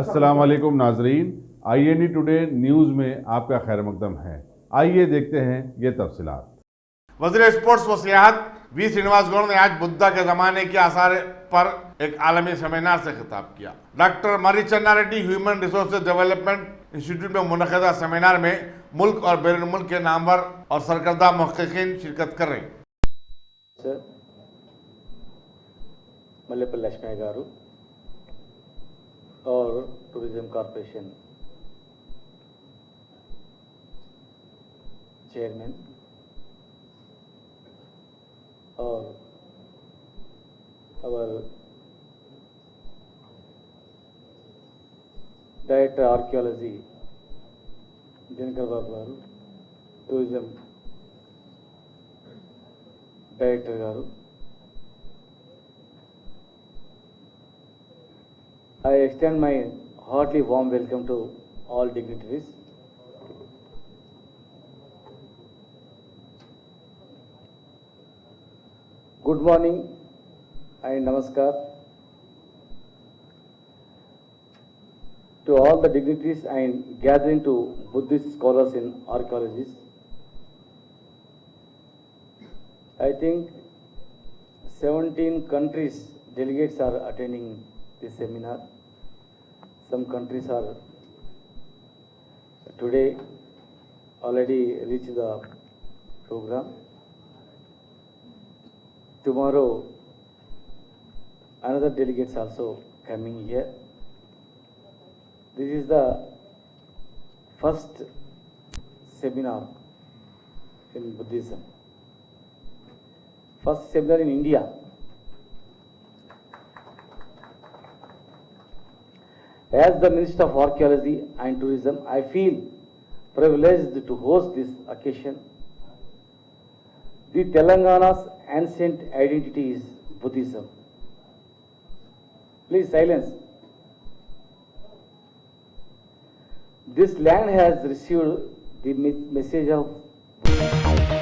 अस्सलाम वालेकुम नाजरीन, INE टुडे न्यूज़ में आपका खैर मकदम है। आइए देखते हैं ये तफसीलात। वज़ीर स्पोर्ट्स व सियाहत वी श्रीनिवास गौड़ ने आज बुद्धा के ज़माने के आसार पर एक आलमी सेमिनार से खिताब किया। डॉक्टर मरी चन्ना Reddy human resources development institute में मुनक़दा सेमिनार में मुल्क और बैरून मुल्क के नामवर और सरकर्दा मुहक्किकीन शिरकत कर रहे हैं। सर मल्लेपल्ली लक्ष्मయ్య గారు और टूरिज्म कॉर्पोरेशन चेयरमैन और our director archaeology Dinkar Babu garu, tourism director garu, I extend my heartily warm welcome to all dignitaries. Good morning and namaskar to all the dignitaries and gathering to Buddhist scholars and archaeologists. I think 17 countries delegates are attending this seminar. Some countries are today already reached the program. Tomorrow another delegates also coming here. This is the first seminar in Buddhism. First seminar in India. As the Minister of Archaeology and Tourism, I feel privileged to host this occasion. The Telangana's ancient identity is Buddhism. Please silence. This land has received the message of Buddhism.